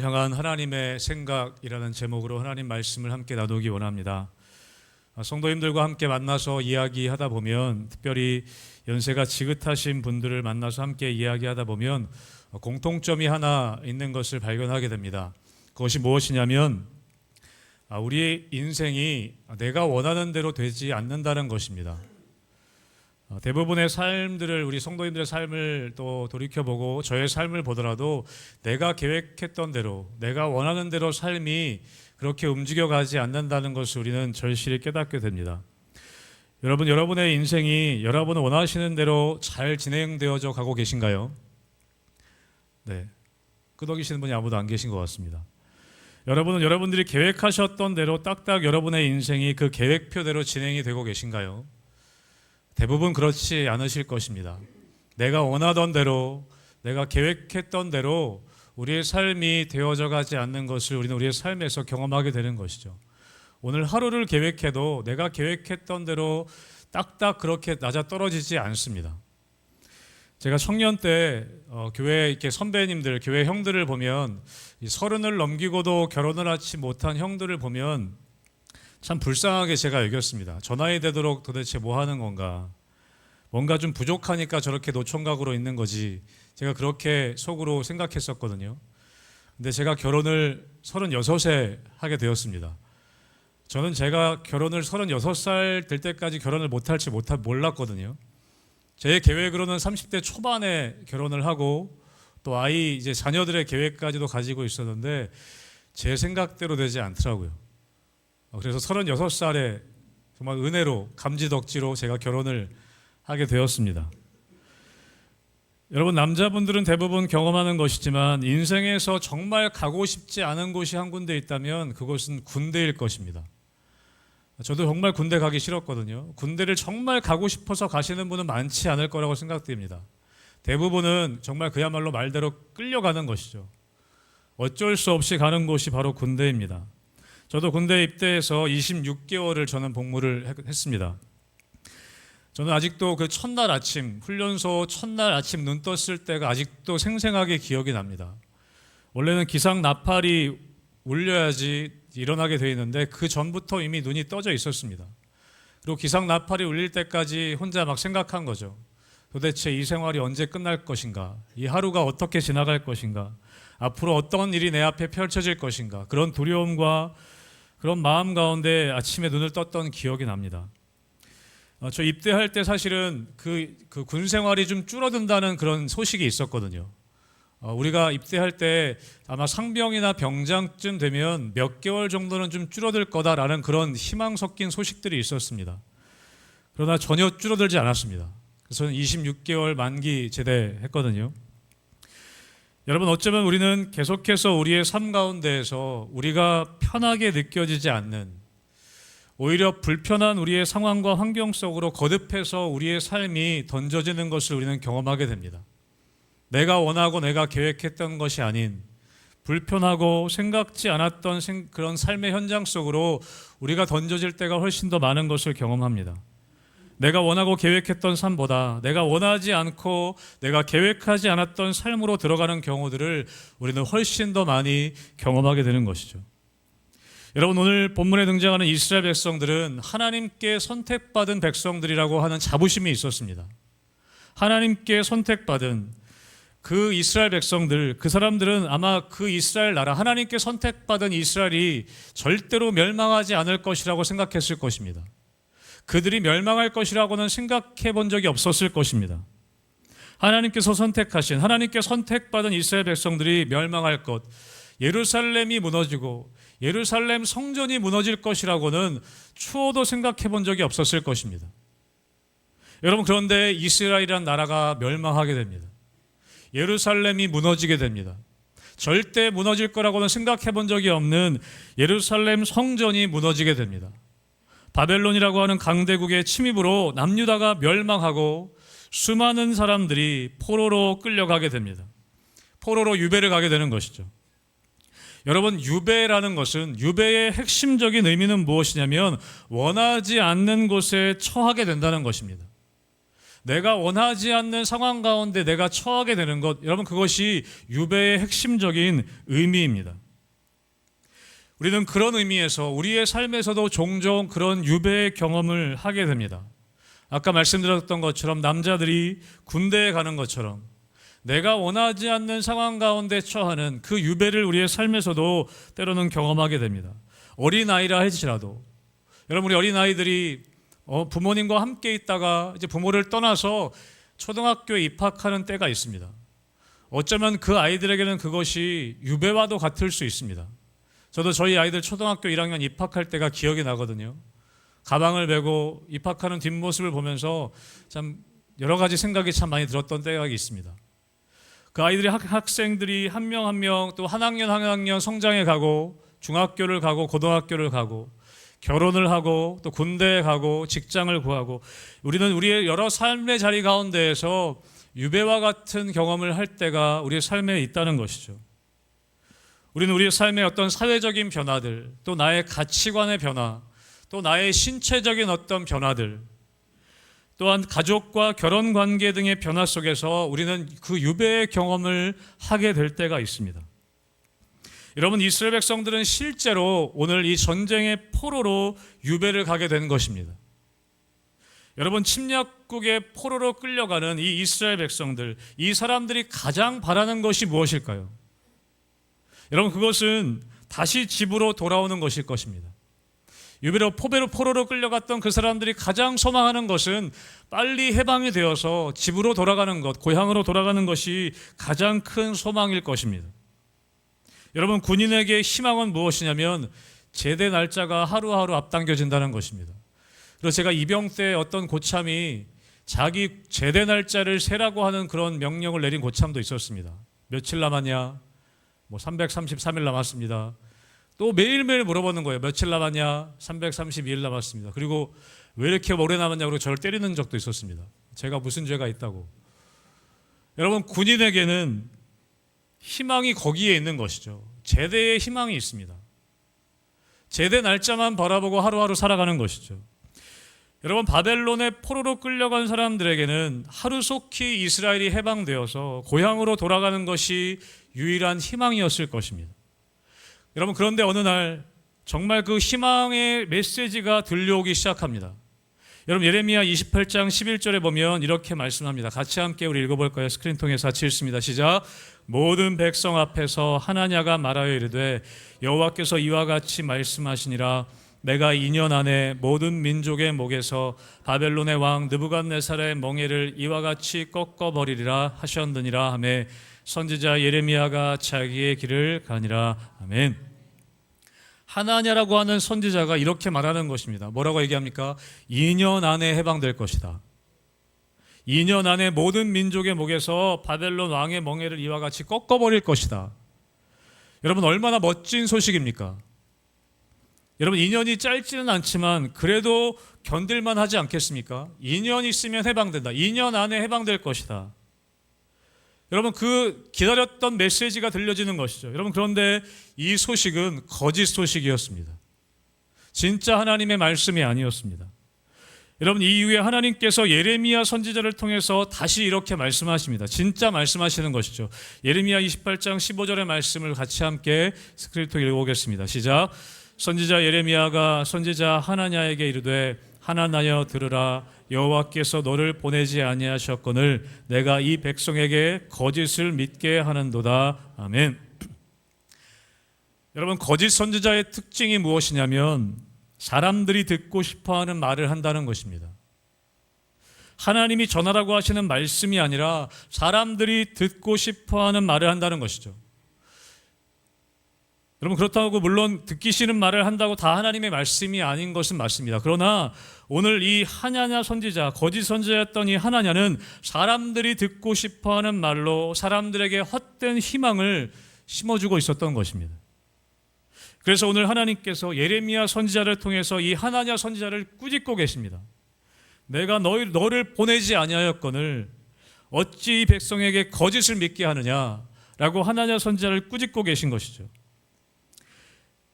향한 하나님의 생각이라는 제목으로 하나님 말씀을 함께 나누기 원합니다. 성도님들과 함께 만나서 이야기하다 보면, 특별히 연세가 지긋하신 분들을 만나서 함께 이야기하다 보면 공통점이 하나 있는 것을 발견하게 됩니다. 그것이 무엇이냐면 우리의 인생이 내가 원하는 대로 되지 않는다는 것입니다. 대부분의 삶들을, 우리 성도님들의 삶을 또 돌이켜보고 저의 삶을 보더라도 내가 계획했던 대로, 내가 원하는 대로 삶이 그렇게 움직여가지 않는다는 것을 우리는 절실히 깨닫게 됩니다. 여러분, 여러분의 인생이 여러분 원하시는 대로 잘 진행되어져 가고 계신가요? 네, 끄덕이시는 분이 아무도 안 계신 것 같습니다. 여러분은 여러분들이 계획하셨던 대로 딱딱 여러분의 인생이 그 계획표대로 진행이 되고 계신가요? 대부분 그렇지 않으실 것입니다. 내가 원하던 대로, 내가 계획했던 대로 우리의 삶이 되어져 가지 않는 것을 우리는 우리의 삶에서 경험하게 되는 것이죠. 오늘 하루를 계획해도 내가 계획했던 대로 딱딱 그렇게 낮아떨어지지 않습니다. 제가 청년 때 교회 이렇게 선배님들, 교회 형들을 보면, 서른을 넘기고도 결혼을 하지 못한 형들을 보면 참 불쌍하게 제가 여겼습니다. 저 나이 되도록 도대체 뭐 하는 건가? 뭔가 좀 부족하니까 저렇게 노총각으로 있는 거지. 제가 그렇게 속으로 생각했었거든요. 근데 제가 결혼을 36에 하게 되었습니다. 저는 제가 결혼을 36살 될 때까지 결혼을 못할지 몰랐거든요. 제 계획으로는 30대 초반에 결혼을 하고 또 아이 이제 자녀들의 계획까지도 가지고 있었는데 제 생각대로 되지 않더라고요. 그래서 36살에 정말 은혜로, 감지덕지로 제가 결혼을 하게 되었습니다. 여러분, 남자분들은 대부분 경험하는 것이지만 인생에서 정말 가고 싶지 않은 곳이 한 군데 있다면 그곳은 군대일 것입니다. 저도 정말 군대 가기 싫었거든요. 군대를 정말 가고 싶어서 가시는 분은 많지 않을 거라고 생각됩니다. 대부분은 정말 그야말로 말대로 끌려가는 것이죠. 어쩔 수 없이 가는 곳이 바로 군대입니다. 저도 군대 입대해서 26개월을 저는 복무를 했습니다. 저는 아직도 그 첫날 아침, 훈련소 첫날 아침 눈 떴을 때가 아직도 생생하게 기억이 납니다. 원래는 기상 나팔이 울려야지 일어나게 되어 있는데 그 전부터 이미 눈이 떠져 있었습니다. 그리고 기상 나팔이 울릴 때까지 혼자 막 생각한 거죠. 도대체 이 생활이 언제 끝날 것인가? 이 하루가 어떻게 지나갈 것인가? 앞으로 어떤 일이 내 앞에 펼쳐질 것인가? 그런 두려움과 그런 마음 가운데 아침에 눈을 떴던 기억이 납니다. 저 입대할 때 사실은 그 군 생활이 좀 줄어든다는 그런 소식이 있었거든요. 우리가 입대할 때 아마 상병이나 병장쯤 되면 몇 개월 정도는 좀 줄어들 거다라는 그런 희망 섞인 소식들이 있었습니다. 그러나 전혀 줄어들지 않았습니다. 그래서 저는 26개월 만기 제대했거든요. 여러분, 어쩌면 우리는 계속해서 우리의 삶 가운데에서 우리가 편하게 느껴지지 않는, 오히려 불편한 우리의 상황과 환경 속으로 거듭해서 우리의 삶이 던져지는 것을 우리는 경험하게 됩니다. 내가 원하고 내가 계획했던 것이 아닌 불편하고 생각지 않았던 그런 삶의 현장 속으로 우리가 던져질 때가 훨씬 더 많은 것을 경험합니다. 내가 원하고 계획했던 삶보다 내가 원하지 않고 내가 계획하지 않았던 삶으로 들어가는 경우들을 우리는 훨씬 더 많이 경험하게 되는 것이죠. 여러분, 오늘 본문에 등장하는 이스라엘 백성들은 하나님께 선택받은 백성들이라고 하는 자부심이 있었습니다. 하나님께 선택받은 그 이스라엘 백성들, 그 사람들은 아마 그 이스라엘 나라, 하나님께 선택받은 이스라엘이 절대로 멸망하지 않을 것이라고 생각했을 것입니다. 그들이 멸망할 것이라고는 생각해 본 적이 없었을 것입니다. 하나님께서 선택하신, 하나님께 선택받은 이스라엘 백성들이 멸망할 것, 예루살렘이 무너지고 예루살렘 성전이 무너질 것이라고는 추호도 생각해 본 적이 없었을 것입니다. 여러분, 그런데 이스라엘이란 나라가 멸망하게 됩니다. 예루살렘이 무너지게 됩니다. 절대 무너질 거라고는 생각해 본 적이 없는 예루살렘 성전이 무너지게 됩니다. 바벨론이라고 하는 강대국의 침입으로 남유다가 멸망하고 수많은 사람들이 포로로 끌려가게 됩니다. 포로로 유배를 가게 되는 것이죠. 여러분, 유배라는 것은, 유배의 핵심적인 의미는 무엇이냐면 원하지 않는 곳에 처하게 된다는 것입니다. 내가 원하지 않는 상황 가운데 내가 처하게 되는 것, 여러분 그것이 유배의 핵심적인 의미입니다. 우리는 그런 의미에서 우리의 삶에서도 종종 그런 유배의 경험을 하게 됩니다. 아까 말씀드렸던 것처럼 남자들이 군대에 가는 것처럼 내가 원하지 않는 상황 가운데 처하는 그 유배를 우리의 삶에서도 때로는 경험하게 됩니다. 어린아이라 할지라도 여러분, 우리 어린아이들이 부모님과 함께 있다가 이제 부모를 떠나서 초등학교에 입학하는 때가 있습니다. 어쩌면 그 아이들에게는 그것이 유배와도 같을 수 있습니다. 저도 저희 아이들 초등학교 1학년 입학할 때가 기억이 나거든요. 가방을 메고 입학하는 뒷모습을 보면서 참 여러 가지 생각이 참 많이 들었던 때가 있습니다. 그 아이들이 학생들이 한 명 한 명 또 한 학년 성장해 가고 중학교를 가고 고등학교를 가고 결혼을 하고 또 군대에 가고 직장을 구하고 우리는 우리의 여러 삶의 자리 가운데에서 유배와 같은 경험을 할 때가 우리의 삶에 있다는 것이죠. 우리는 우리의 삶의 어떤 사회적인 변화들, 또 나의 가치관의 변화, 또 나의 신체적인 어떤 변화들, 또한 가족과 결혼 관계 등의 변화 속에서 우리는 그 유배의 경험을 하게 될 때가 있습니다. 여러분, 이스라엘 백성들은 실제로 오늘 이 전쟁의 포로로 유배를 가게 된 것입니다. 여러분, 침략국의 포로로 끌려가는 이 이스라엘 백성들, 이 사람들이 가장 바라는 것이 무엇일까요? 여러분, 그것은 다시 집으로 돌아오는 것일 것입니다. 유배로 포로로 끌려갔던 그 사람들이 가장 소망하는 것은 빨리 해방이 되어서 집으로 돌아가는 것, 고향으로 돌아가는 것이 가장 큰 소망일 것입니다. 여러분, 군인에게 희망은 무엇이냐면 제대 날짜가 하루하루 앞당겨진다는 것입니다. 그래서 제가 입영 때 어떤 고참이 자기 제대 날짜를 세라고 하는 그런 명령을 내린 고참도 있었습니다. 며칠 남았냐? 333일 남았습니다. 또 매일매일 물어보는 거예요. 며칠 남았냐? 332일 남았습니다. 그리고 왜 이렇게 오래 남았냐고 저를 때리는 적도 있었습니다. 제가 무슨 죄가 있다고. 여러분, 군인에게는 희망이 거기에 있는 것이죠. 제대의 희망이 있습니다. 제대 날짜만 바라보고 하루하루 살아가는 것이죠. 여러분, 바벨론의 포로로 끌려간 사람들에게는 하루속히 이스라엘이 해방되어서 고향으로 돌아가는 것이 유일한 희망이었을 것입니다. 여러분, 그런데 어느 날 정말 그 희망의 메시지가 들려오기 시작합니다. 여러분, 예레미야 28장 11절에 보면 이렇게 말씀합니다. 같이 함께 우리 읽어볼까요? 스크린 통해서 같이 읽습니다. 시작. 모든 백성 앞에서 하나냐가 말하여 이르되 여호와께서 이와 같이 말씀하시니라. 내가 2년 안에 모든 민족의 목에서 바벨론의 왕 느부갓네살의 멍에를 이와 같이 꺾어버리리라 하셨느니라 하매 선지자 예레미야가 자기의 길을 가니라. 아멘. 하나냐라고 하는 선지자가 이렇게 말하는 것입니다. 뭐라고 얘기합니까? 2년 안에 해방될 것이다. 2년 안에 모든 민족의 목에서 바벨론 왕의 멍에를 이와 같이 꺾어버릴 것이다. 여러분, 얼마나 멋진 소식입니까? 여러분, 2년이 짧지는 않지만 그래도 견딜만 하지 않겠습니까? 2년 있으면 해방된다. 2년 안에 해방될 것이다. 여러분, 그 기다렸던 메시지가 들려지는 것이죠. 여러분, 그런데 이 소식은 거짓 소식이었습니다. 진짜 하나님의 말씀이 아니었습니다. 여러분, 이 이후에 하나님께서 예레미야 선지자를 통해서 다시 이렇게 말씀하십니다. 진짜 말씀하시는 것이죠. 예레미야 28장 15절의 말씀을 같이 함께 스크립트 읽어보겠습니다. 시작. 선지자 예레미야가 선지자 하나냐에게 이르되 하나나여 들으라. 여호와께서 너를 보내지 아니하셨거늘 내가 이 백성에게 거짓을 믿게 하는도다. 아멘. 여러분, 거짓 선지자의 특징이 무엇이냐면 사람들이 듣고 싶어하는 말을 한다는 것입니다. 하나님이 전하라고 하시는 말씀이 아니라 사람들이 듣고 싶어하는 말을 한다는 것이죠. 여러분, 그렇다고 물론 듣기 싫은 말을 한다고 다 하나님의 말씀이 아닌 것은 맞습니다. 그러나 오늘 이 하나냐 선지자, 거짓 선지자였던 이 하나냐는 사람들이 듣고 싶어하는 말로 사람들에게 헛된 희망을 심어주고 있었던 것입니다. 그래서 오늘 하나님께서 예레미야 선지자를 통해서 이 하나냐 선지자를 꾸짖고 계십니다. 내가 너를 보내지 아니하였거늘 어찌 이 백성에게 거짓을 믿게 하느냐라고 하나냐 선지자를 꾸짖고 계신 것이죠.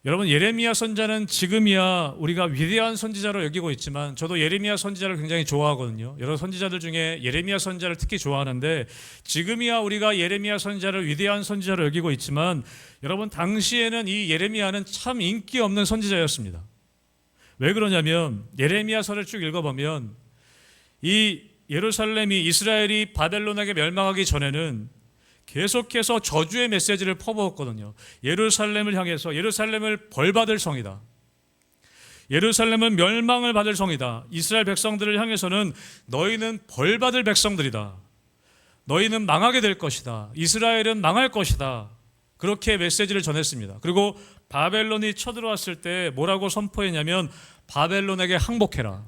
여러분, 예레미야 선지자는 지금이야 우리가 위대한 선지자로 여기고 있지만 저도 예레미야 선지자를 굉장히 좋아하거든요. 여러 선지자들 중에 예레미야 선지자를 특히 좋아하는데 지금이야 우리가 예레미야 선지자를 위대한 선지자로 여기고 있지만 여러분, 당시에는 이 예레미야는 참 인기 없는 선지자였습니다. 왜 그러냐면 예레미야서를 쭉 읽어보면 이 예루살렘이, 이스라엘이 바벨론에게 멸망하기 전에는 계속해서 저주의 메시지를 퍼부었거든요. 예루살렘을 향해서 예루살렘을 벌받을 성이다, 예루살렘은 멸망을 받을 성이다, 이스라엘 백성들을 향해서는 너희는 벌받을 백성들이다, 너희는 망하게 될 것이다, 이스라엘은 망할 것이다, 그렇게 메시지를 전했습니다. 그리고 바벨론이 쳐들어왔을 때 뭐라고 선포했냐면 바벨론에게 항복해라,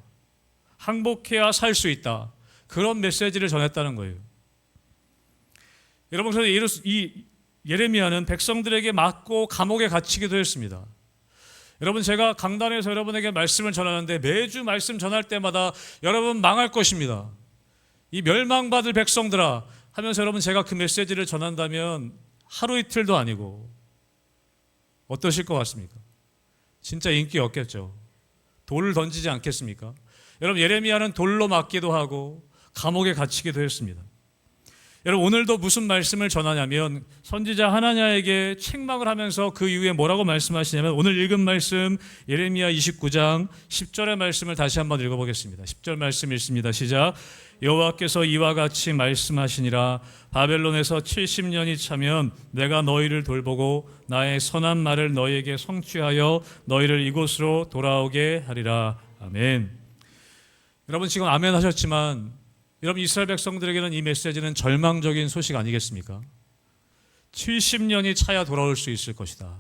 항복해야 살 수 있다, 그런 메시지를 전했다는 거예요. 여러분, 그래서 이 예레미야는 백성들에게 맞고 감옥에 갇히기도 했습니다. 여러분, 제가 강단에서 여러분에게 말씀을 전하는데 매주 말씀 전할 때마다 여러분 망할 것입니다, 이 멸망받을 백성들아 하면서 여러분, 제가 그 메시지를 전한다면 하루 이틀도 아니고 어떠실 것 같습니까? 진짜 인기 없겠죠. 돌을 던지지 않겠습니까? 여러분, 예레미야는 돌로 맞기도 하고 감옥에 갇히기도 했습니다. 여러분, 오늘도 무슨 말씀을 전하냐면 선지자 하나냐에게 책망을 하면서 그 이후에 뭐라고 말씀하시냐면 오늘 읽은 말씀 예레미야 29장 10절의 말씀을 다시 한번 읽어보겠습니다. 10절 말씀 읽습니다. 시작. 여호와께서 이와 같이 말씀하시니라. 바벨론에서 70년이 차면 내가 너희를 돌보고 나의 선한 말을 너희에게 성취하여 너희를 이곳으로 돌아오게 하리라. 아멘. 여러분, 지금 아멘 하셨지만 여러분, 이스라엘 백성들에게는 이 메시지는 절망적인 소식 아니겠습니까? 70년이 차야 돌아올 수 있을 것이다.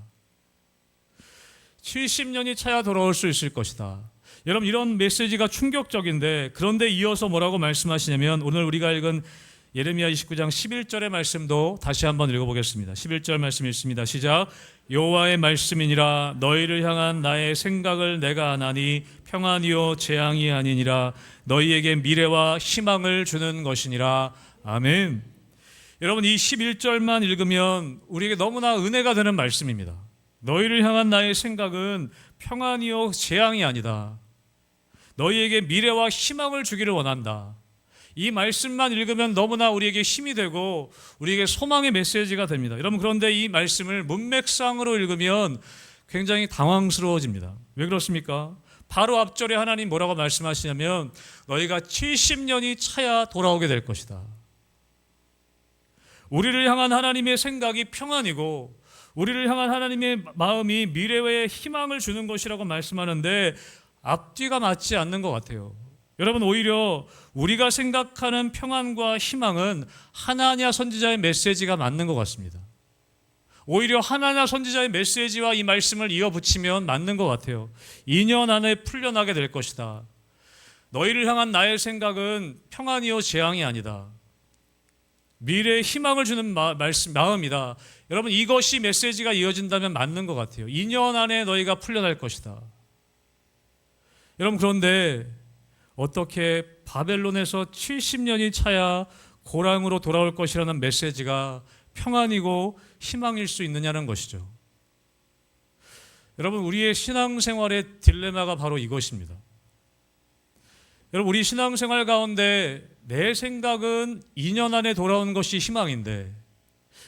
70년이 차야 돌아올 수 있을 것이다. 여러분, 이런 메시지가 충격적인데 그런데 이어서 뭐라고 말씀하시냐면 오늘 우리가 읽은 예레미야 29장 11절의 말씀도 다시 한번 읽어보겠습니다. 11절 말씀 읽습니다. 시작. 여호와의 말씀이니라. 너희를 향한 나의 생각을 내가 아나니 평안이요 재앙이 아니니라. 너희에게 미래와 희망을 주는 것이니라. 아멘. 여러분, 이 11절만 읽으면 우리에게 너무나 은혜가 되는 말씀입니다. 너희를 향한 나의 생각은 평안이요 재앙이 아니다. 너희에게 미래와 희망을 주기를 원한다. 이 말씀만 읽으면 너무나 우리에게 힘이 되고 우리에게 소망의 메시지가 됩니다. 여러분, 그런데 이 말씀을 문맥상으로 읽으면 굉장히 당황스러워집니다. 왜 그렇습니까? 바로 앞절에 하나님 뭐라고 말씀하시냐면 너희가 70년이 차야 돌아오게 될 것이다. 우리를 향한 하나님의 생각이 평안이고 우리를 향한 하나님의 마음이 미래의 희망을 주는 것이라고 말씀하는데 앞뒤가 맞지 않는 것 같아요. 여러분, 오히려 우리가 생각하는 평안과 희망은 하나냐 선지자의 메시지가 맞는 것 같습니다. 오히려 하나냐 선지자의 메시지와 이 말씀을 이어붙이면 맞는 것 같아요. 2년 안에 풀려나게 될 것이다. 너희를 향한 나의 생각은 평안이요 재앙이 아니다. 미래의 희망을 주는 마음이다. 여러분, 이것이 메시지가 이어진다면 맞는 것 같아요. 2년 안에 너희가 풀려날 것이다. 여러분, 그런데 어떻게 바벨론에서 70년이 차야 고랑으로 돌아올 것이라는 메시지가 평안이고 희망일 수 있느냐는 것이죠. 여러분, 우리의 신앙생활의 딜레마가 바로 이것입니다. 여러분, 우리 신앙생활 가운데 내 생각은 2년 안에 돌아오는 것이 희망인데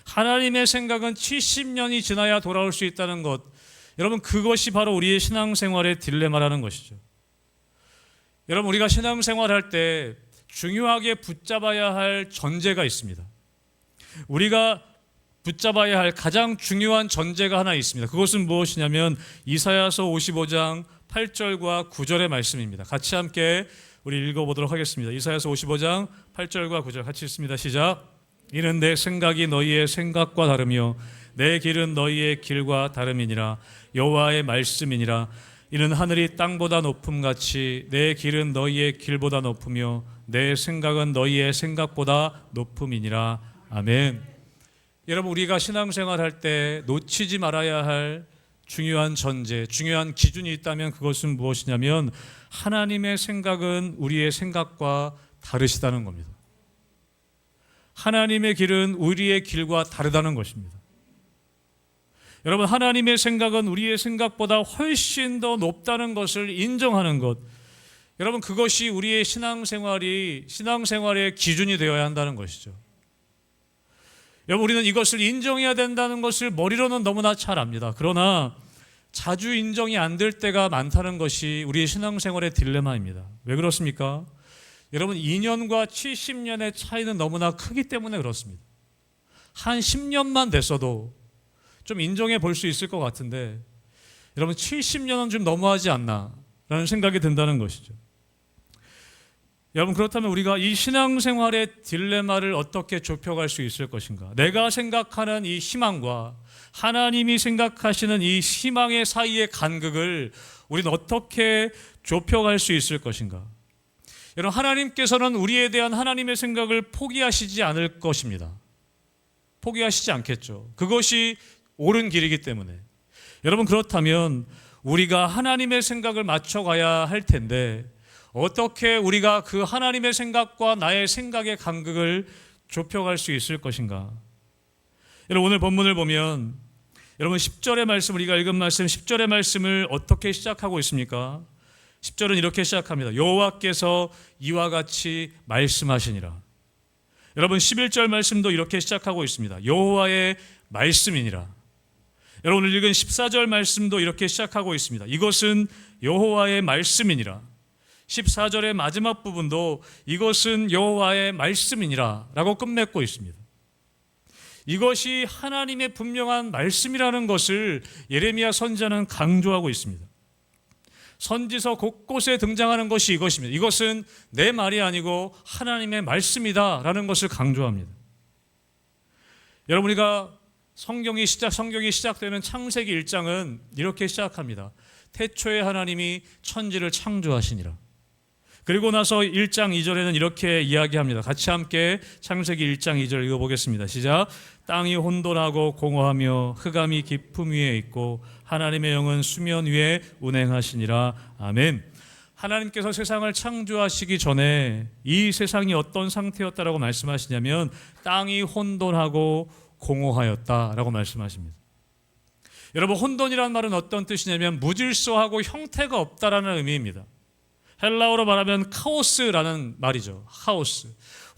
하나님의 생각은 70년이 지나야 돌아올 수 있다는 것, 여러분, 그것이 바로 우리의 신앙생활의 딜레마라는 것이죠. 여러분, 우리가 신앙생활할 때 중요하게 붙잡아야 할 전제가 있습니다. 우리가 붙잡아야 할 가장 중요한 전제가 하나 있습니다. 그것은 무엇이냐면 이사야서 55장 8절과 9절의 말씀입니다. 같이 함께 우리 읽어보도록 하겠습니다. 이사야서 55장 8절과 9절 같이 읽습니다. 시작. 이는 내 생각이 너희의 생각과 다르며 내 길은 너희의 길과 다름이니라. 여호와의 말씀이니라. 이는 하늘이 땅보다 높음같이 내 길은 너희의 길보다 높으며 내 생각은 너희의 생각보다 높음이니라. 아멘. 여러분, 우리가 신앙생활할 때 놓치지 말아야 할 중요한 전제, 중요한 기준이 있다면 그것은 무엇이냐면 하나님의 생각은 우리의 생각과 다르시다는 겁니다. 하나님의 길은 우리의 길과 다르다는 것입니다. 여러분, 하나님의 생각은 우리의 생각보다 훨씬 더 높다는 것을 인정하는 것, 여러분, 그것이 우리의 신앙생활의 기준이 되어야 한다는 것이죠. 여러분, 우리는 이것을 인정해야 된다는 것을 머리로는 너무나 잘 압니다. 그러나 자주 인정이 안 될 때가 많다는 것이 우리의 신앙생활의 딜레마입니다. 왜 그렇습니까? 여러분, 2년과 70년의 차이는 너무나 크기 때문에 그렇습니다. 한 10년만 됐어도 좀 인정해 볼 수 있을 것 같은데, 여러분, 70년은 좀 너무하지 않나 라는 생각이 든다는 것이죠. 여러분, 그렇다면 우리가 이 신앙생활의 딜레마를 어떻게 좁혀갈 수 있을 것인가? 내가 생각하는 이 희망과 하나님이 생각하시는 이 희망의 사이의 간극을 우리는 어떻게 좁혀갈 수 있을 것인가? 여러분, 하나님께서는 우리에 대한 하나님의 생각을 포기하시지 않을 것입니다. 포기하시지 않겠죠. 그것이 옳은 길이기 때문에. 여러분, 그렇다면 우리가 하나님의 생각을 맞춰가야 할 텐데, 어떻게 우리가 그 하나님의 생각과 나의 생각의 간극을 좁혀갈 수 있을 것인가? 여러분, 오늘 본문을 보면 여러분 10절의 말씀, 우리가 읽은 말씀 10절의 말씀을 어떻게 시작하고 있습니까? 10절은 이렇게 시작합니다. 여호와께서 이와 같이 말씀하시니라. 여러분, 11절 말씀도 이렇게 시작하고 있습니다. 여호와의 말씀이니라. 여러분, 오늘 읽은 14절 말씀도 이렇게 시작하고 있습니다. 이것은 여호와의 말씀이니라. 14절의 마지막 부분도 이것은 여호와의 말씀이니라 라고 끝맺고 있습니다. 이것이 하나님의 분명한 말씀이라는 것을 예레미야 선지자는 강조하고 있습니다. 선지서 곳곳에 등장하는 것이 이것입니다. 이것은 내 말이 아니고 하나님의 말씀이다 라는 것을 강조합니다. 여러분, 우리가 성경이 시작되는 창세기 1장은 이렇게 시작합니다. 태초에 하나님이 천지를 창조하시니라. 그리고 나서 1장 2절에는 이렇게 이야기합니다. 같이 함께 창세기 1장 2절 읽어보겠습니다. 시작. 땅이 혼돈하고 공허하며 흑암이 깊음 위에 있고 하나님의 영은 수면 위에 운행하시니라. 아멘. 하나님께서 세상을 창조하시기 전에 이 세상이 어떤 상태였다라고 말씀하시냐면 땅이 혼돈하고 공허하였다라고 말씀하십니다. 여러분, 혼돈이라는 말은 어떤 뜻이냐면 무질서하고 형태가 없다라는 의미입니다. 헬라어로 말하면 카오스라는 말이죠. 카오스.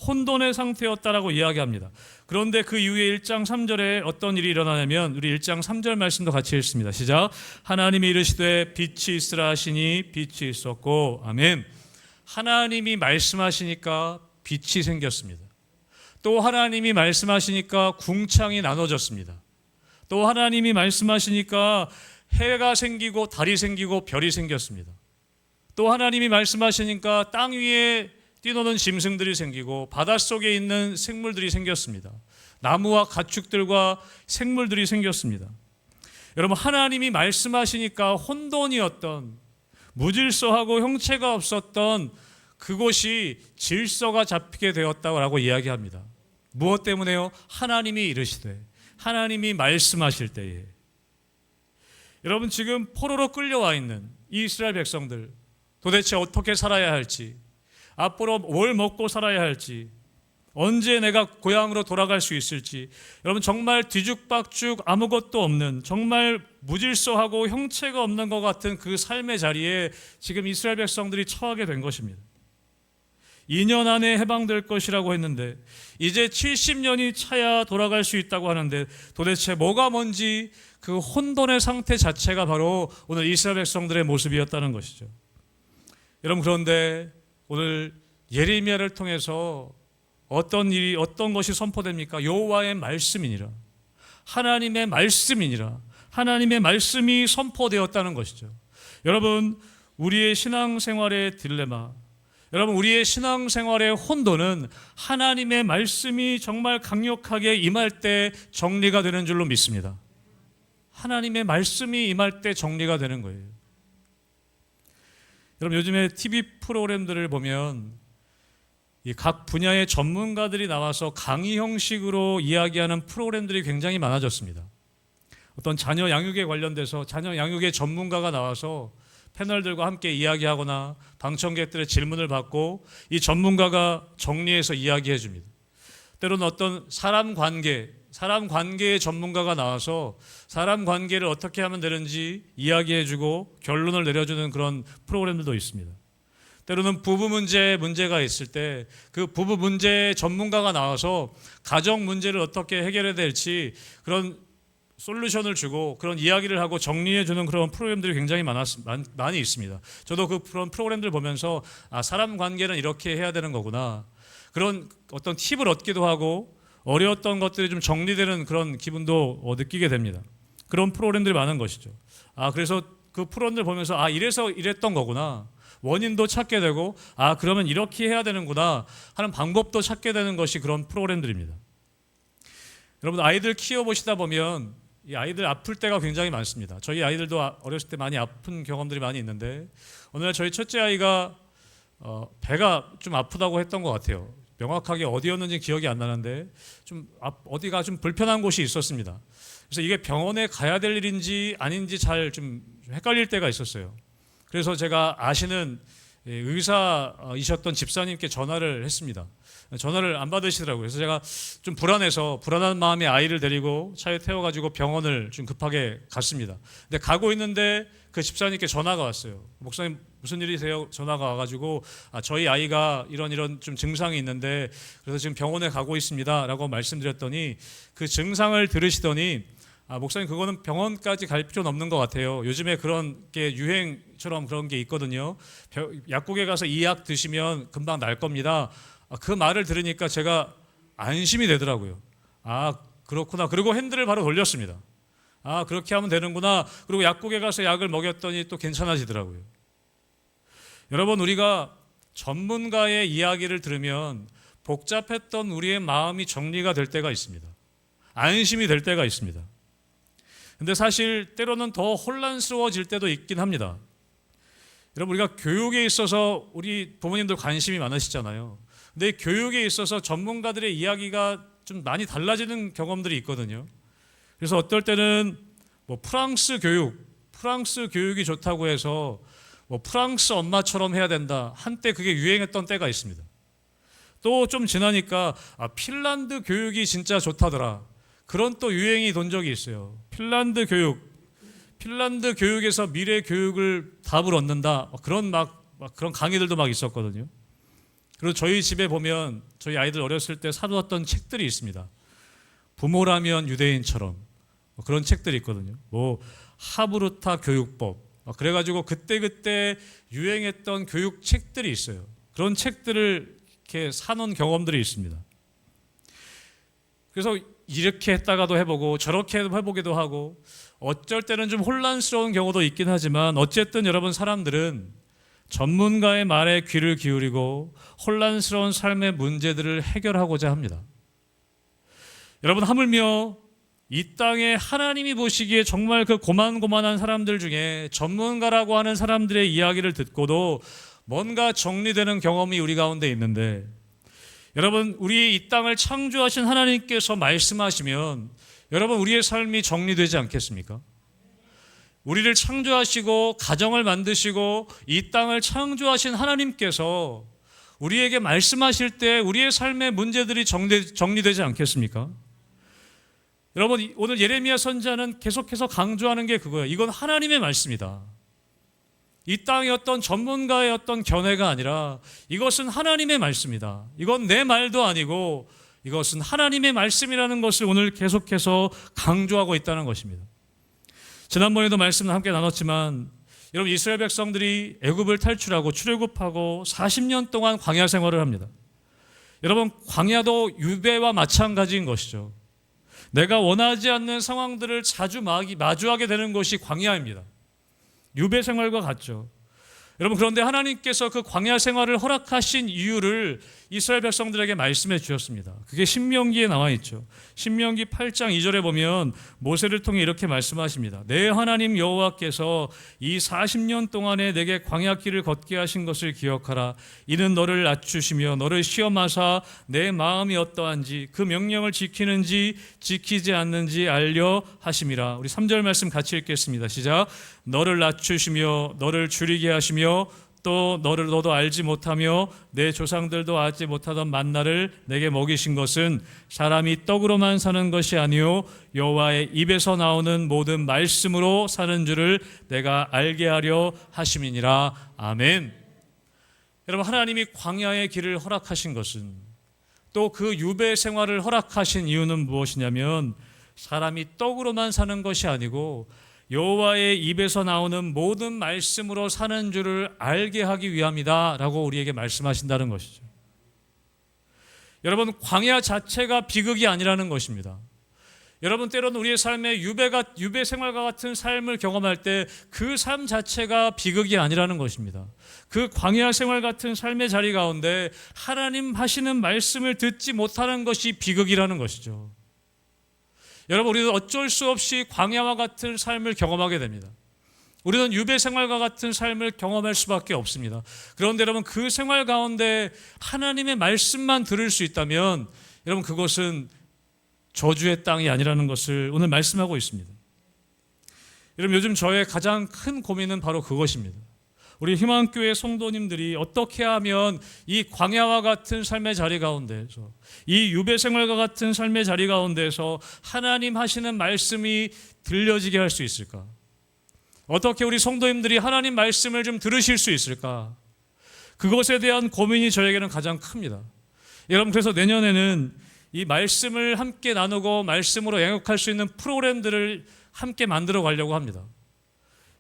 혼돈의 상태였다라고 이야기합니다. 그런데 그 이후에 1장 3절에 어떤 일이 일어나냐면 우리 1장 3절 말씀도 같이 읽습니다. 시작. 하나님이 이르시되 빛이 있으라 하시니 빛이 있었고. 아멘. 하나님이 말씀하시니까 빛이 생겼습니다. 또 하나님이 말씀하시니까 궁창이 나눠졌습니다. 또 하나님이 말씀하시니까 해가 생기고 달이 생기고 별이 생겼습니다. 또 하나님이 말씀하시니까 땅 위에 뛰노는 짐승들이 생기고 바닷속에 있는 생물들이 생겼습니다. 나무와 가축들과 생물들이 생겼습니다. 여러분, 하나님이 말씀하시니까 혼돈이었던, 무질서하고 형체가 없었던 그곳이 질서가 잡히게 되었다고 이야기합니다. 무엇 때문에요? 하나님이 이르시되, 하나님이 말씀하실 때에. 여러분, 지금 포로로 끌려와 있는 이 이스라엘 백성들, 도대체 어떻게 살아야 할지, 앞으로 뭘 먹고 살아야 할지, 언제 내가 고향으로 돌아갈 수 있을지, 여러분, 정말 뒤죽박죽 아무것도 없는, 정말 무질서하고 형체가 없는 것 같은 그 삶의 자리에 지금 이스라엘 백성들이 처하게 된 것입니다. 2년 안에 해방될 것이라고 했는데 이제 70년이 차야 돌아갈 수 있다고 하는데 도대체 뭐가 뭔지 그 혼돈의 상태 자체가 바로 오늘 이스라엘 백성들의 모습이었다는 것이죠. 여러분, 그런데 오늘 예레미야를 통해서 어떤 것이 선포됩니까? 여호와의 말씀이니라. 하나님의 말씀이니라. 하나님의 말씀이 선포되었다는 것이죠. 여러분, 우리의 신앙생활의 딜레마, 여러분, 우리의 신앙생활의 혼돈은 하나님의 말씀이 정말 강력하게 임할 때 정리가 되는 줄로 믿습니다. 하나님의 말씀이 임할 때 정리가 되는 거예요. 여러분, 요즘에 TV 프로그램들을 보면 이 각 분야의 전문가들이 나와서 강의 형식으로 이야기하는 프로그램들이 굉장히 많아졌습니다. 어떤 자녀 양육에 관련돼서 자녀 양육의 전문가가 나와서 패널들과 함께 이야기하거나 방청객들의 질문을 받고 이 전문가가 정리해서 이야기해 줍니다. 때로는 어떤 사람 관계, 사람 관계의 전문가가 나와서 사람 관계를 어떻게 하면 되는지 이야기해주고 결론을 내려주는 그런 프로그램들도 있습니다. 때로는 부부 문제가 있을 때 그 부부 문제 전문가가 나와서 가정 문제를 어떻게 해결해야 될지 그런 솔루션을 주고 그런 이야기를 하고 정리해주는 그런 프로그램들이 굉장히 많이 있습니다. 저도 그런 프로그램들 보면서 사람 관계는 이렇게 해야 되는 거구나. 그런 어떤 팁을 얻기도 하고 어려웠던 것들이 좀 정리되는 그런 기분도 느끼게 됩니다. 그런 프로그램들이 많은 것이죠. 그래서 그 프로그램들 보면서 이래서 이랬던 거구나. 원인도 찾게 되고 그러면 이렇게 해야 되는구나 하는 방법도 찾게 되는 것이 그런 프로그램들입니다. 여러분 아이들 키워보시다 보면 이 아이들 아플 때가 굉장히 많습니다. 저희 아이들도 어렸을 때 많이 아픈 경험들이 많이 있는데 어느 날 저희 첫째 아이가 배가 좀 아프다고 했던 것 같아요. 명확하게 어디였는지 기억이 안 나는데 좀 어디가 좀 불편한 곳이 있었습니다. 그래서 이게 병원에 가야 될 일인지 아닌지 잘 좀 헷갈릴 때가 있었어요. 그래서 제가 아시는 의사이셨던 집사님께 전화를 했습니다. 전화를 안 받으시더라고요. 그래서 제가 좀 불안한 마음에 아이를 데리고 차에 태워가지고 병원을 좀 급하게 갔습니다. 근데 가고 있는데 그 집사님께 전화가 왔어요. 목사님 무슨 일이세요? 전화가 와가지고 저희 아이가 이런 좀 증상이 있는데 그래서 지금 병원에 가고 있습니다라고 말씀드렸더니 그 증상을 들으시더니 목사님 그거는 병원까지 갈 필요는 없는 것 같아요. 요즘에 그런 게 유행처럼 그런 게 있거든요. 약국에 가서 이 약 드시면 금방 날 겁니다. 그 말을 들으니까 제가 안심이 되더라고요. 그렇구나. 그리고 핸들을 바로 돌렸습니다. 그렇게 하면 되는구나. 그리고 약국에 가서 약을 먹였더니 또 괜찮아지더라고요. 여러분 우리가 전문가의 이야기를 들으면 복잡했던 우리의 마음이 정리가 될 때가 있습니다. 안심이 될 때가 있습니다. 근데 사실 때로는 더 혼란스러워질 때도 있긴 합니다. 여러분 우리가 교육에 있어서 우리 부모님들 관심이 많으시잖아요. 근데 교육에 있어서 전문가들의 이야기가 좀 많이 달라지는 경험들이 있거든요. 그래서 어떨 때는 프랑스 교육이 좋다고 해서 프랑스 엄마처럼 해야 된다. 한때 그게 유행했던 때가 있습니다. 또 좀 지나니까 핀란드 교육이 진짜 좋다더라. 그런 또 유행이 돈 적이 있어요. 핀란드 교육에서 미래 교육을 답을 얻는다. 그런 그런 강의들도 막 있었거든요. 그리고 저희 집에 보면 저희 아이들 어렸을 때 사두었던 책들이 있습니다. 부모라면 유대인처럼 그런 책들이 있거든요. 하브르타 교육법. 그래가지고 그때 유행했던 교육 책들이 있어요. 그런 책들을 이렇게 사놓은 경험들이 있습니다. 그래서 이렇게 했다가도 해보고 저렇게 해보기도 하고 어쩔 때는 좀 혼란스러운 경우도 있긴 하지만 어쨌든 여러분 사람들은 전문가의 말에 귀를 기울이고 혼란스러운 삶의 문제들을 해결하고자 합니다. 여러분 하물며 이 땅에 하나님이 보시기에 정말 그 고만고만한 사람들 중에 전문가라고 하는 사람들의 이야기를 듣고도 뭔가 정리되는 경험이 우리 가운데 있는데 여러분 우리 이 땅을 창조하신 하나님께서 말씀하시면 여러분 우리의 삶이 정리되지 않겠습니까? 우리를 창조하시고 가정을 만드시고 이 땅을 창조하신 하나님께서 우리에게 말씀하실 때 우리의 삶의 문제들이 정리되지 않겠습니까? 여러분 오늘 예레미야 선지자는 계속해서 강조하는 게 그거예요. 이건 하나님의 말씀이다. 이 땅의 어떤 전문가의 어떤 견해가 아니라 이것은 하나님의 말씀이다. 이건 내 말도 아니고 이것은 하나님의 말씀이라는 것을 오늘 계속해서 강조하고 있다는 것입니다. 지난번에도 말씀을 함께 나눴지만 여러분 이스라엘 백성들이 애굽을 탈출하고 출애굽하고 40년 동안 광야 생활을 합니다. 여러분 광야도 유배와 마찬가지인 것이죠. 내가 원하지 않는 상황들을 자주 마주하게 되는 것이 광야입니다. 유배 생활과 같죠. 여러분 그런데 하나님께서 그 광야 생활을 허락하신 이유를 이스라엘 백성들에게 말씀해 주셨습니다. 그게 신명기에 나와 있죠. 신명기 8장 2절에 보면 모세를 통해 이렇게 말씀하십니다. 내 하나님 여호와께서 이 40년 동안에 내게 광야길을 걷게 하신 것을 기억하라. 이는 너를 낮추시며 너를 시험하사 내 마음이 어떠한지 그 명령을 지키는지 지키지 않는지 알려 하심이라. 우리 3절 말씀 같이 읽겠습니다. 시작. 너를 낮추시며 너를 줄이게 하시며 또 너도 알지 못하며 내 조상들도 알지 못하던 만나를 내게 먹이신 것은 사람이 떡으로만 사는 것이 아니요 여호와의 입에서 나오는 모든 말씀으로 사는 줄을 내가 알게 하려 하심이니라. 아멘. 여러분, 하나님이 광야의 길을 허락하신 것은, 또 그 유배 생활을 허락하신 이유는 무엇이냐면 사람이 떡으로만 사는 것이 아니고 여호와의 입에서 나오는 모든 말씀으로 사는 줄을 알게 하기 위함이다 라고 우리에게 말씀하신다는 것이죠. 여러분, 광야 자체가 비극이 아니라는 것입니다. 여러분, 때로는 우리의 삶에 유배 생활과 같은 삶을 경험할 때 그 삶 자체가 비극이 아니라는 것입니다. 그 광야 생활 같은 삶의 자리 가운데 하나님 하시는 말씀을 듣지 못하는 것이 비극이라는 것이죠. 여러분, 우리는 어쩔 수 없이 광야와 같은 삶을 경험하게 됩니다. 우리는 유배 생활과 같은 삶을 경험할 수밖에 없습니다. 그런데 여러분, 그 생활 가운데 하나님의 말씀만 들을 수 있다면 여러분, 그것은 저주의 땅이 아니라는 것을 오늘 말씀하고 있습니다. 여러분, 요즘 저의 가장 큰 고민은 바로 그것입니다. 우리 희망교회 성도님들이 어떻게 하면 이 광야와 같은 삶의 자리 가운데서, 이 유배 생활과 같은 삶의 자리 가운데서 하나님 하시는 말씀이 들려지게 할 수 있을까? 어떻게 우리 성도님들이 하나님 말씀을 좀 들으실 수 있을까? 그것에 대한 고민이 저에게는 가장 큽니다. 여러분, 그래서 내년에는 이 말씀을 함께 나누고 말씀으로 양육할 수 있는 프로그램들을 함께 만들어 가려고 합니다.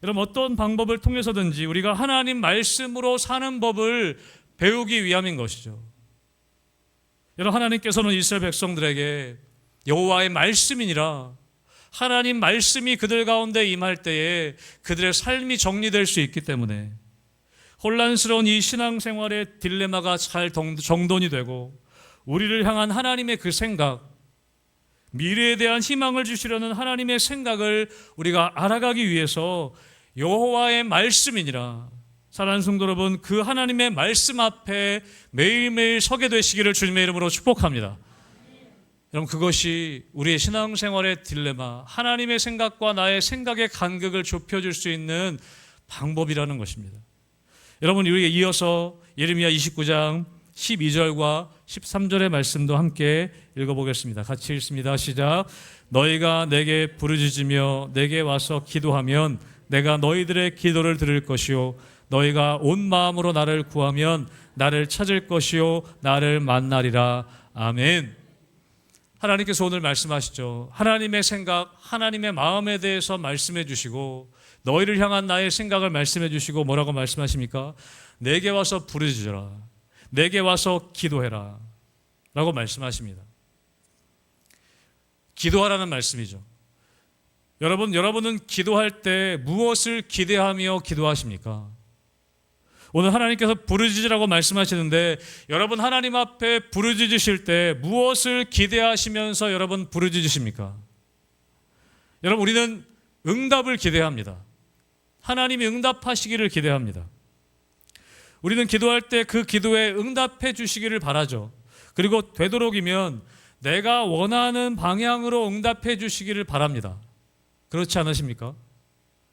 여러분, 어떤 방법을 통해서든지 우리가 하나님 말씀으로 사는 법을 배우기 위함인 것이죠. 여러분, 하나님께서는 이스라엘 백성들에게 여호와의 말씀이니라, 하나님 말씀이 그들 가운데 임할 때에 그들의 삶이 정리될 수 있기 때문에 혼란스러운 이 신앙생활의 딜레마가 잘 정돈이 되고 우리를 향한 하나님의 그 생각, 미래에 대한 희망을 주시려는 하나님의 생각을 우리가 알아가기 위해서 여호와의 말씀이니라, 사랑하는 성도 여러분, 그 하나님의 말씀 앞에 매일매일 서게 되시기를 주님의 이름으로 축복합니다. 여러분, 그것이 우리의 신앙생활의 딜레마, 하나님의 생각과 나의 생각의 간극을 좁혀줄 수 있는 방법이라는 것입니다. 여러분, 우리에게 이어서 예레미야 29장 12절과 13절의 말씀도 함께 읽어보겠습니다. 같이 읽습니다. 시작. 너희가 내게 부르짖으며 내게 와서 기도하면 내가 너희들의 기도를 들을 것이요 너희가 온 마음으로 나를 구하면 나를 찾을 것이요 나를 만나리라. 아멘. 하나님께서 오늘 말씀하시죠. 하나님의 생각, 하나님의 마음에 대해서 말씀해 주시고 너희를 향한 나의 생각을 말씀해 주시고 뭐라고 말씀하십니까? 내게 와서 부르짖어라, 내게 와서 기도해라 라고 말씀하십니다. 기도하라는 말씀이죠. 여러분은 기도할 때 무엇을 기대하며 기도하십니까? 오늘 하나님께서 부르짖으라고 말씀하시는데 여러분, 하나님 앞에 부르짖으실 때 무엇을 기대하시면서 여러분 부르짖으십니까? 여러분, 우리는 응답을 기대합니다. 하나님이 응답하시기를 기대합니다. 우리는 기도할 때 그 기도에 응답해 주시기를 바라죠. 그리고 되도록이면 내가 원하는 방향으로 응답해 주시기를 바랍니다. 그렇지 않으십니까?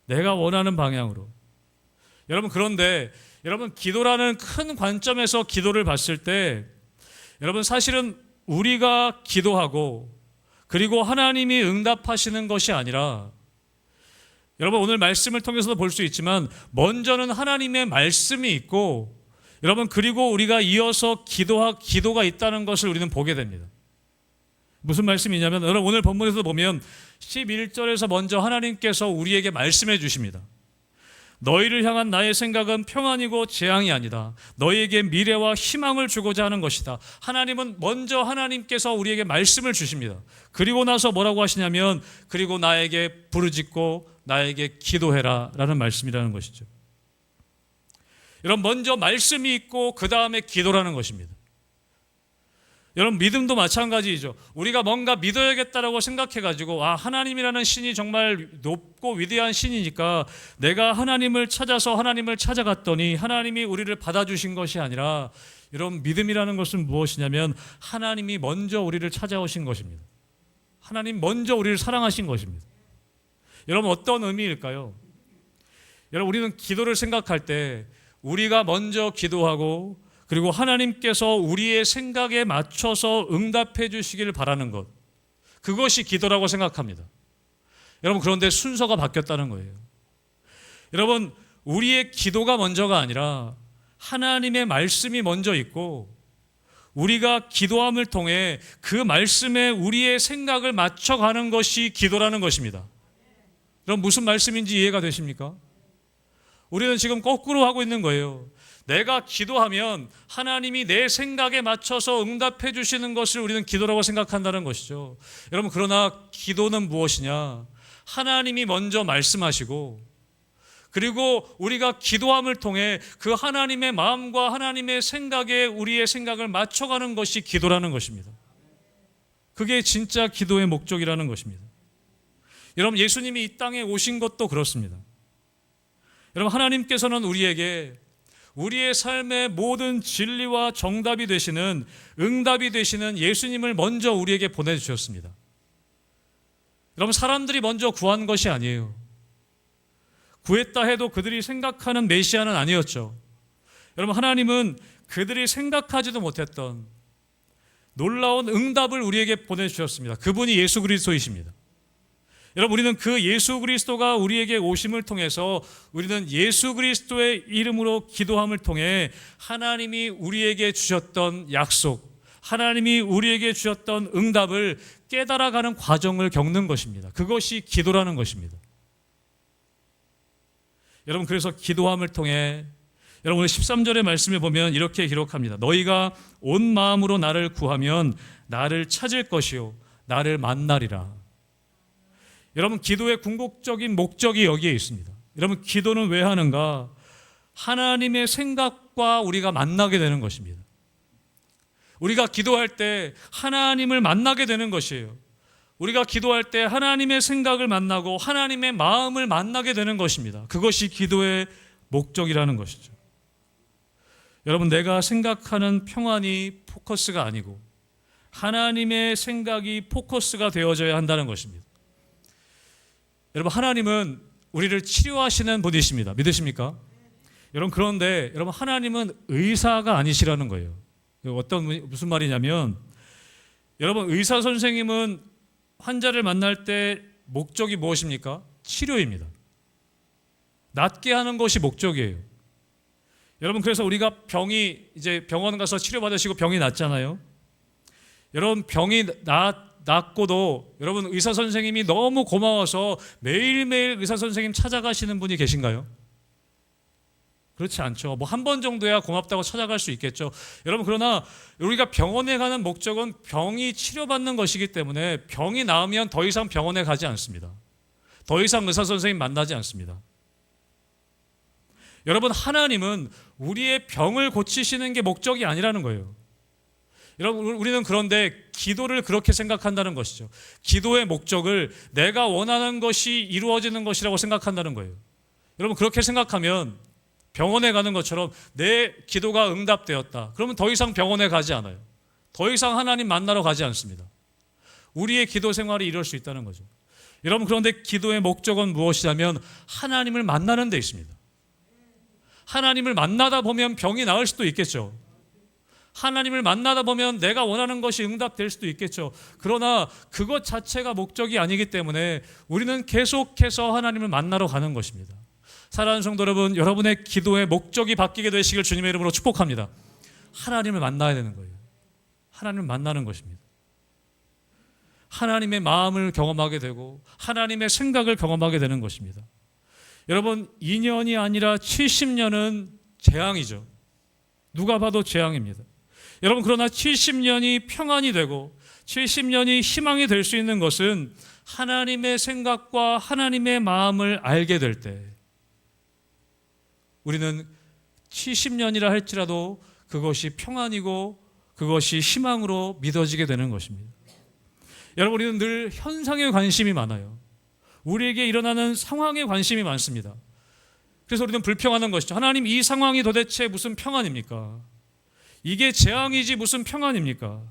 내가 원하는 방향으로. 여러분, 그런데 여러분, 기도라는 큰 관점에서 기도를 봤을 때 여러분, 사실은 우리가 기도하고 그리고 하나님이 응답하시는 것이 아니라, 여러분, 오늘 말씀을 통해서도 볼 수 있지만 먼저는 하나님의 말씀이 있고 여러분, 그리고 우리가 이어서 기도가 있다는 것을 우리는 보게 됩니다. 무슨 말씀이냐면, 여러분, 오늘 본문에서 보면 11절에서 먼저 하나님께서 우리에게 말씀해 주십니다. 너희를 향한 나의 생각은 평안이고 재앙이 아니다. 너희에게 미래와 희망을 주고자 하는 것이다. 하나님은 먼저 하나님께서 우리에게 말씀을 주십니다. 그리고 나서 뭐라고 하시냐면, 그리고 나에게 부르짖고 나에게 기도해라 라는 말씀이라는 것이죠. 여러분, 먼저 말씀이 있고 그 다음에 기도라는 것입니다. 여러분, 믿음도 마찬가지이죠. 우리가 뭔가 믿어야겠다라고 생각해가지고 하나님이라는 신이 정말 높고 위대한 신이니까 내가 하나님을 찾아서 하나님을 찾아갔더니 하나님이 우리를 받아주신 것이 아니라, 여러분, 믿음이라는 것은 무엇이냐면 하나님이 먼저 우리를 찾아오신 것입니다. 하나님 먼저 우리를 사랑하신 것입니다. 여러분, 어떤 의미일까요? 여러분, 우리는 기도를 생각할 때 우리가 먼저 기도하고 그리고 하나님께서 우리의 생각에 맞춰서 응답해 주시기를 바라는 것, 그것이 기도라고 생각합니다. 여러분, 그런데 순서가 바뀌었다는 거예요. 여러분, 우리의 기도가 먼저가 아니라 하나님의 말씀이 먼저 있고 우리가 기도함을 통해 그 말씀에 우리의 생각을 맞춰가는 것이 기도라는 것입니다. 그럼 무슨 말씀인지 이해가 되십니까? 우리는 지금 거꾸로 하고 있는 거예요. 내가 기도하면 하나님이 내 생각에 맞춰서 응답해 주시는 것을 우리는 기도라고 생각한다는 것이죠. 여러분, 그러나 기도는 무엇이냐? 하나님이 먼저 말씀하시고 그리고 우리가 기도함을 통해 그 하나님의 마음과 하나님의 생각에 우리의 생각을 맞춰가는 것이 기도라는 것입니다. 그게 진짜 기도의 목적이라는 것입니다. 여러분, 예수님이 이 땅에 오신 것도 그렇습니다. 여러분, 하나님께서는 우리에게 우리의 삶의 모든 진리와 정답이 되시는, 응답이 되시는 예수님을 먼저 우리에게 보내주셨습니다. 여러분, 사람들이 먼저 구한 것이 아니에요. 구했다 해도 그들이 생각하는 메시아는 아니었죠. 여러분, 하나님은 그들이 생각하지도 못했던 놀라운 응답을 우리에게 보내주셨습니다. 그분이 예수 그리스도이십니다. 여러분, 우리는 그 예수 그리스도가 우리에게 오심을 통해서 우리는 예수 그리스도의 이름으로 기도함을 통해 하나님이 우리에게 주셨던 약속, 하나님이 우리에게 주셨던 응답을 깨달아가는 과정을 겪는 것입니다. 그것이 기도라는 것입니다. 여러분, 그래서 기도함을 통해 여러분, 오늘 13절의 말씀에 보면 이렇게 기록합니다. 너희가 온 마음으로 나를 구하면 나를 찾을 것이요 나를 만나리라. 여러분, 기도의 궁극적인 목적이 여기에 있습니다. 여러분, 기도는 왜 하는가? 하나님의 생각과 우리가 만나게 되는 것입니다. 우리가 기도할 때 하나님을 만나게 되는 것이에요. 우리가 기도할 때 하나님의 생각을 만나고 하나님의 마음을 만나게 되는 것입니다. 그것이 기도의 목적이라는 것이죠. 여러분, 내가 생각하는 평안이 포커스가 아니고 하나님의 생각이 포커스가 되어져야 한다는 것입니다. 여러분, 하나님은 우리를 치료하시는 분이십니다. 믿으십니까? 여러분, 그런데 여러분, 하나님은 의사가 아니시라는 거예요. 무슨 말이냐면, 여러분, 의사 선생님은 환자를 만날 때 목적이 무엇입니까? 치료입니다. 낫게 하는 것이 목적이에요. 여러분, 그래서 우리가 이제 병원 가서 치료받으시고 병이 낫잖아요. 여러분, 병이 낫고도 여러분, 의사 선생님이 너무 고마워서 매일매일 의사 선생님 찾아가시는 분이 계신가요? 그렇지 않죠. 뭐 한 번 정도야 고맙다고 찾아갈 수 있겠죠. 여러분, 그러나 우리가 병원에 가는 목적은 병이 치료받는 것이기 때문에 병이 나으면 더 이상 병원에 가지 않습니다. 더 이상 의사 선생님 만나지 않습니다. 여러분, 하나님은 우리의 병을 고치시는 게 목적이 아니라는 거예요. 여러분, 우리는 그런데 기도를 그렇게 생각한다는 것이죠. 기도의 목적을 내가 원하는 것이 이루어지는 것이라고 생각한다는 거예요. 여러분, 그렇게 생각하면 병원에 가는 것처럼 내 기도가 응답되었다. 그러면 더 이상 병원에 가지 않아요. 더 이상 하나님 만나러 가지 않습니다. 우리의 기도 생활이 이럴 수 있다는 거죠. 여러분, 그런데 기도의 목적은 무엇이냐면 하나님을 만나는 데 있습니다. 하나님을 만나다 보면 병이 나을 수도 있겠죠. 하나님을 만나다 보면 내가 원하는 것이 응답될 수도 있겠죠. 그러나 그것 자체가 목적이 아니기 때문에 우리는 계속해서 하나님을 만나러 가는 것입니다. 사랑하는 성도 여러분, 여러분의 기도의 목적이 바뀌게 되시길 주님의 이름으로 축복합니다. 하나님을 만나야 되는 거예요. 하나님을 만나는 것입니다. 하나님의 마음을 경험하게 되고 하나님의 생각을 경험하게 되는 것입니다. 여러분, 2년이 아니라 70년은 재앙이죠. 누가 봐도 재앙입니다. 여러분, 그러나 70년이 평안이 되고 70년이 희망이 될 수 있는 것은 하나님의 생각과 하나님의 마음을 알게 될 때, 우리는 70년이라 할지라도 그것이 평안이고 그것이 희망으로 믿어지게 되는 것입니다. 여러분, 우리는 늘 현상에 관심이 많아요. 우리에게 일어나는 상황에 관심이 많습니다. 그래서 우리는 불평하는 것이죠. 하나님, 이 상황이 도대체 무슨 평안입니까? 이게 재앙이지 무슨 평안입니까?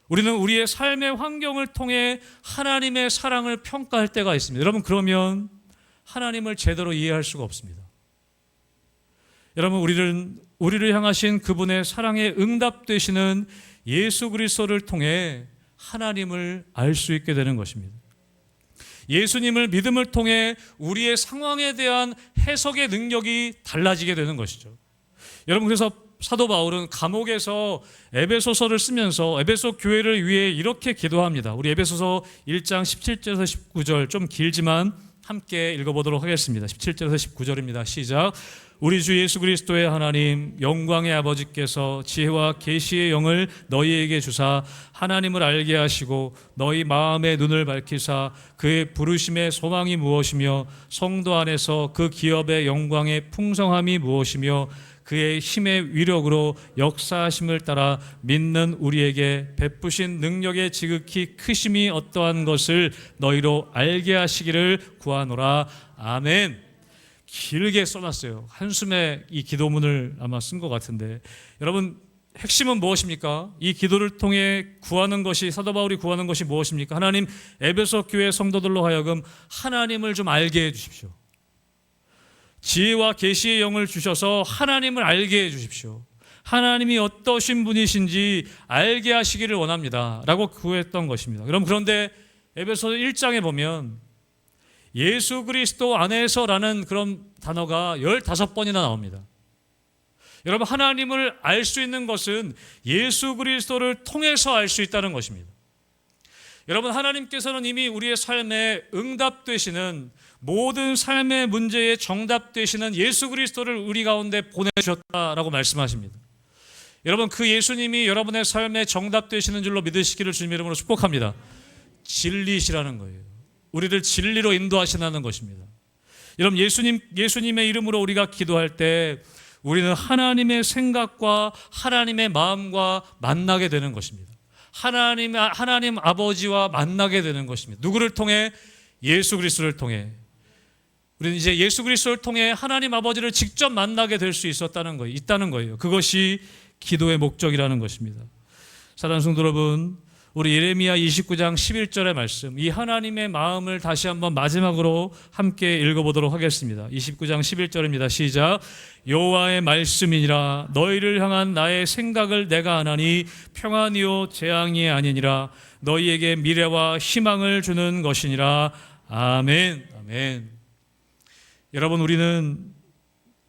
우리는 우리의 삶의 환경을 통해 하나님의 사랑을 평가할 때가 있습니다. 여러분, 그러면 하나님을 제대로 이해할 수가 없습니다. 여러분, 우리를 향하신 그분의 사랑에 응답되시는 예수 그리스도를 통해 하나님을 알 수 있게 되는 것입니다. 예수님을 믿음을 통해 우리의 상황에 대한 해석의 능력이 달라지게 되는 것이죠. 여러분, 그래서 사도 바울은 감옥에서 에베소서를 쓰면서 에베소 교회를 위해 이렇게 기도합니다. 우리 에베소서 1장 17절에서 19절, 좀 길지만 함께 읽어보도록 하겠습니다. 17절에서 19절입니다. 시작. 우리 주 예수 그리스도의 하나님 영광의 아버지께서 지혜와 계시의 영을 너희에게 주사 하나님을 알게 하시고 너희 마음의 눈을 밝히사 그의 부르심의 소망이 무엇이며 성도 안에서 그 기업의 영광의 풍성함이 무엇이며 그의 힘의 위력으로 역사하심을 따라 믿는 우리에게 베푸신 능력의 지극히 크심이 어떠한 것을 너희로 알게 하시기를 구하노라. 아멘. 길게 써놨어요. 한숨에 이 기도문을 아마 쓴 것 같은데, 여러분, 핵심은 무엇입니까? 이 기도를 통해 구하는 것이, 사도 바울이 구하는 것이 무엇입니까? 하나님, 에베소 교회 성도들로 하여금 하나님을 좀 알게 해 주십시오. 지혜와 계시의 영을 주셔서 하나님을 알게 해 주십시오. 하나님이 어떠신 분이신지 알게 하시기를 원합니다 라고 구했던 것입니다. 그런데 에베소 1장에 보면 예수 그리스도 안에서라는 그런 단어가 15번이나 나옵니다. 여러분, 하나님을 알 수 있는 것은 예수 그리스도를 통해서 알 수 있다는 것입니다. 여러분, 하나님께서는 이미 우리의 삶에 응답되시는 모든 삶의 문제에 정답되시는 예수 그리스도를 우리 가운데 보내주셨다라고 말씀하십니다. 여러분, 그 예수님이 여러분의 삶에 정답되시는 줄로 믿으시기를 주님의 이름으로 축복합니다. 진리시라는 거예요. 우리를 진리로 인도하시는 것입니다. 여러분, 예수님의 이름으로 우리가 기도할 때 우리는 하나님의 생각과 하나님의 마음과 만나게 되는 것입니다. 하나님 아버지와 만나게 되는 것입니다. 누구를 통해? 예수 그리스도를 통해. 우리는 이제 예수 그리스도를 통해 하나님 아버지를 직접 만나게 될 수 있다는 거예요. 그것이 기도의 목적이라는 것입니다. 사랑하는 성도 여러분, 우리 예레미야 29장 11절의 말씀, 이 하나님의 마음을 다시 한번 마지막으로 함께 읽어보도록 하겠습니다. 29장 11절입니다. 시작. 여호와의 말씀이니라 너희를 향한 나의 생각을 내가 아나니 평안이요 재앙이 아니니라 너희에게 미래와 희망을 주는 것이니라. 아멘. 아멘. 여러분,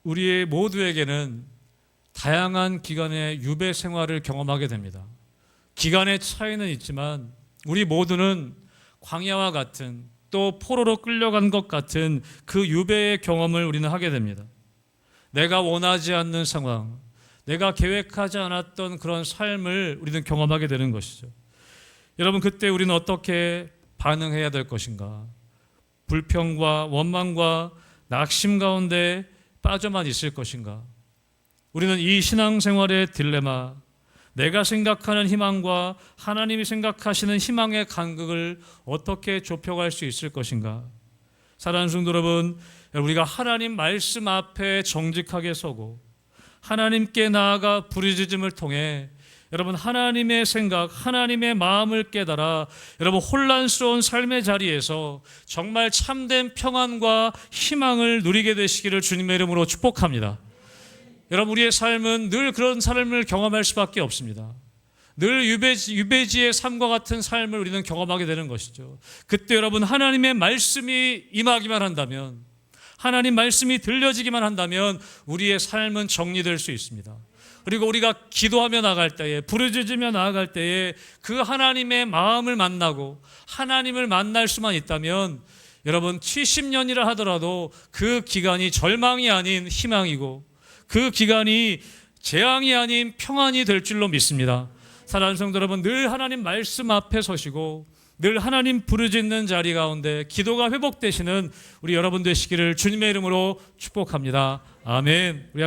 우리의 모두에게는 다양한 기간의 유배 생활을 경험하게 됩니다. 기간의 차이는 있지만 우리 모두는 광야와 같은, 또 포로로 끌려간 것 같은 그 유배의 경험을 우리는 하게 됩니다. 내가 원하지 않는 상황, 내가 계획하지 않았던 그런 삶을 우리는 경험하게 되는 것이죠. 여러분, 그때 우리는 어떻게 반응해야 될 것인가? 불평과 원망과 낙심 가운데 빠져만 있을 것인가? 우리는 이 신앙생활의 딜레마, 내가 생각하는 희망과 하나님이 생각하시는 희망의 간극을 어떻게 좁혀갈 수 있을 것인가? 사랑하는 성도 여러분, 우리가 하나님 말씀 앞에 정직하게 서고 하나님께 나아가 부르짖음을 통해 여러분, 하나님의 생각, 하나님의 마음을 깨달아 여러분, 혼란스러운 삶의 자리에서 정말 참된 평안과 희망을 누리게 되시기를 주님의 이름으로 축복합니다. 여러분, 우리의 삶은 늘 그런 삶을 경험할 수밖에 없습니다. 늘 유배지의 삶과 같은 삶을 우리는 경험하게 되는 것이죠. 그때 여러분, 하나님의 말씀이 임하기만 한다면, 하나님 말씀이 들려지기만 한다면 우리의 삶은 정리될 수 있습니다. 그리고 우리가 기도하며 나갈 때에, 부르짖으며 나아갈 때에 그 하나님의 마음을 만나고 하나님을 만날 수만 있다면 여러분, 70년이라 하더라도 그 기간이 절망이 아닌 희망이고 그 기간이 재앙이 아닌 평안이 될 줄로 믿습니다. 사랑하는 성도 여러분, 늘 하나님 말씀 앞에 서시고 늘 하나님 부르짖는 자리 가운데 기도가 회복되시는 우리 여러분 되시기를 주님의 이름으로 축복합니다. 아멘. 우리